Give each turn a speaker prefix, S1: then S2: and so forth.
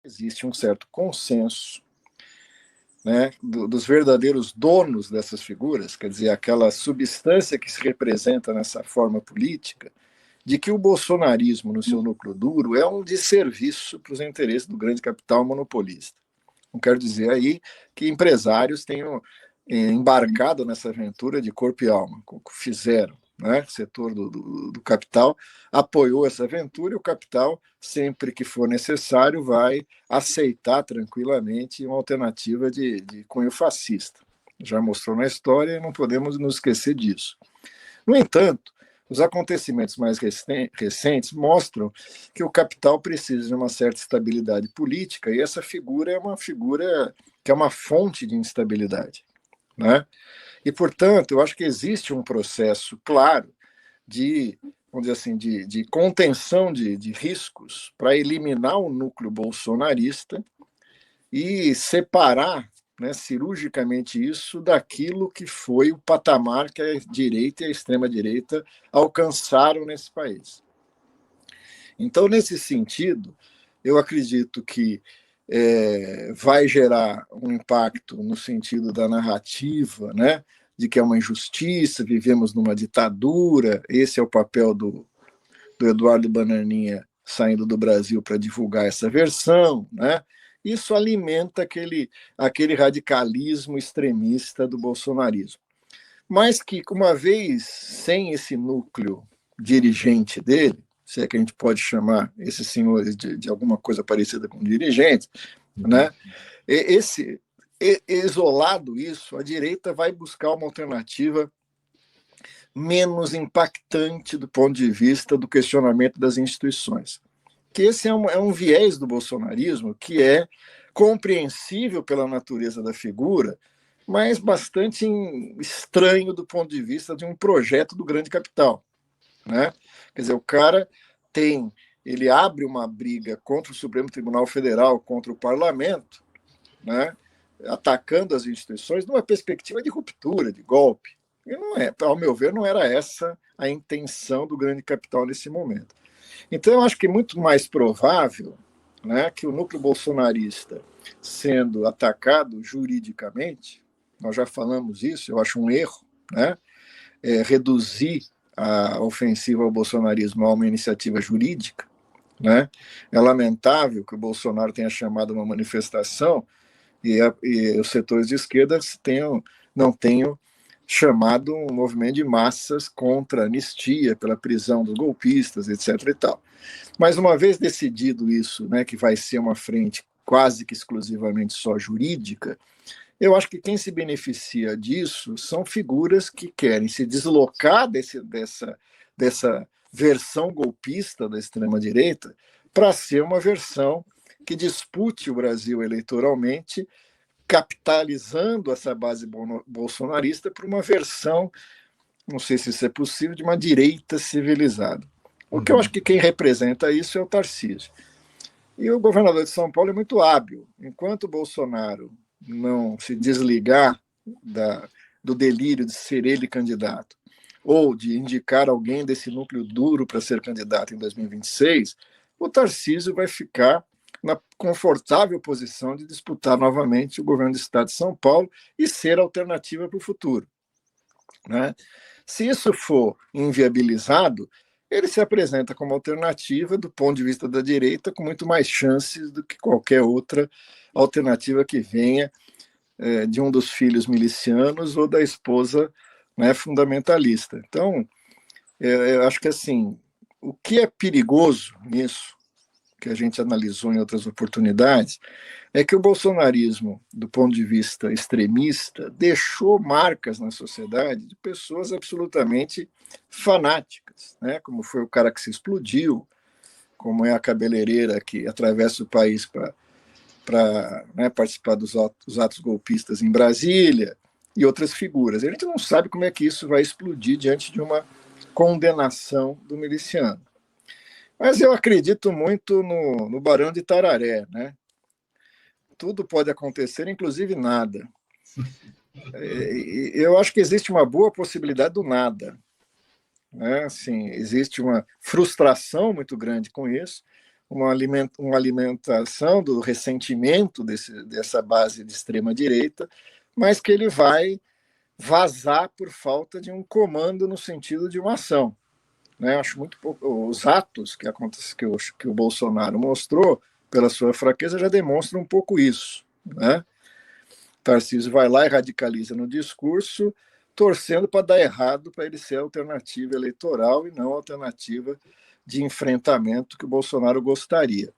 S1: existe um certo consenso, né, dos verdadeiros donos dessas figuras, quer dizer, aquela substância que se representa nessa forma política, de que o bolsonarismo, no seu núcleo duro, é um desserviço para os interesses do grande capital monopolista. Não quero dizer aí que empresários tenham embarcado nessa aventura de corpo e alma, como fizeram, né? O setor do capital apoiou essa aventura e o capital, sempre que for necessário, vai aceitar tranquilamente uma alternativa de cunho fascista. Já mostrou na história e não podemos nos esquecer disso. No entanto, os acontecimentos mais recentes mostram que o capital precisa de uma certa estabilidade política e essa figura é uma figura que é uma fonte de instabilidade, né? E, portanto, eu acho que existe um processo claro de, vamos dizer assim, de contenção de riscos para eliminar o núcleo bolsonarista e separar, né, cirurgicamente isso daquilo que foi o patamar que a direita e a extrema-direita alcançaram nesse país. Então, nesse sentido, eu acredito que vai gerar um impacto no sentido da narrativa, né, de que é uma injustiça, vivemos numa ditadura, esse é o papel do Eduardo Bananinha saindo do Brasil para divulgar essa versão, né? Isso alimenta aquele radicalismo extremista do bolsonarismo. Mas que, uma vez sem esse núcleo dirigente dele, se é que a gente pode chamar esses senhores de alguma coisa parecida com dirigentes, né? Isolado isso, a direita vai buscar uma alternativa menos impactante do ponto de vista do questionamento das instituições. Que esse é um viés do bolsonarismo que é compreensível pela natureza da figura, mas bastante estranho do ponto de vista de um projeto do grande capital, né? Quer dizer, o cara ele abre uma briga contra o Supremo Tribunal Federal, contra o Parlamento, né? Atacando as instituições numa perspectiva de ruptura, de golpe. E não é, ao meu ver, não era essa a intenção do grande capital nesse momento. Então, eu acho que é muito mais provável, né, que o núcleo bolsonarista, sendo atacado juridicamente, nós já falamos isso, eu acho um erro, né, reduzir a ofensiva ao bolsonarismo a uma iniciativa jurídica, né? É lamentável que o Bolsonaro tenha chamado uma manifestação e os setores de esquerda não tenham chamado um movimento de massas contra a anistia, pela prisão dos golpistas, etc. e tal. Mas uma vez decidido isso, né, que vai ser uma frente quase que exclusivamente só jurídica, eu acho que quem se beneficia disso são figuras que querem se deslocar dessa versão golpista da extrema-direita para ser uma versão que dispute o Brasil eleitoralmente, capitalizando essa base bolsonarista para uma versão, não sei se isso é possível, de uma direita civilizada. O que eu acho que quem representa isso é o Tarcísio. E o governador de São Paulo é muito hábil. Enquanto o Bolsonaro não se desligar do delírio de ser ele candidato, ou de indicar alguém desse núcleo duro para ser candidato em 2026, o Tarcísio vai ficar na confortável posição de disputar novamente o governo do estado de São Paulo e ser alternativa para o futuro, né? Se isso for inviabilizado, ele se apresenta como alternativa do ponto de vista da direita, com muito mais chances do que qualquer outra alternativa que venha de um dos filhos milicianos ou da esposa, né, fundamentalista. Então, eu acho que assim, o que é perigoso nisso, que a gente analisou em outras oportunidades, é que o bolsonarismo, do ponto de vista extremista, deixou marcas na sociedade de pessoas absolutamente fanáticas, né? Como foi o cara que se explodiu, como é a cabeleireira que atravessa o país para né, participar dos atos golpistas em Brasília, e outras figuras. A gente não sabe como é que isso vai explodir diante de uma condenação do miliciano. Mas eu acredito muito no Barão de Tararé, né? Tudo pode acontecer, inclusive nada. Eu acho que existe uma boa possibilidade do nada, né? Assim, existe uma frustração muito grande com isso, uma alimentação do ressentimento dessa base de extrema-direita, mas que ele vai vazar por falta de um comando no sentido de uma ação. Né? Acho muito pouco. Os atos que o Bolsonaro mostrou, pela sua fraqueza, já demonstram um pouco isso. Né? Tarcísio vai lá e radicaliza no discurso, torcendo para dar errado, para ele ser a alternativa eleitoral e não a alternativa de enfrentamento que o Bolsonaro gostaria.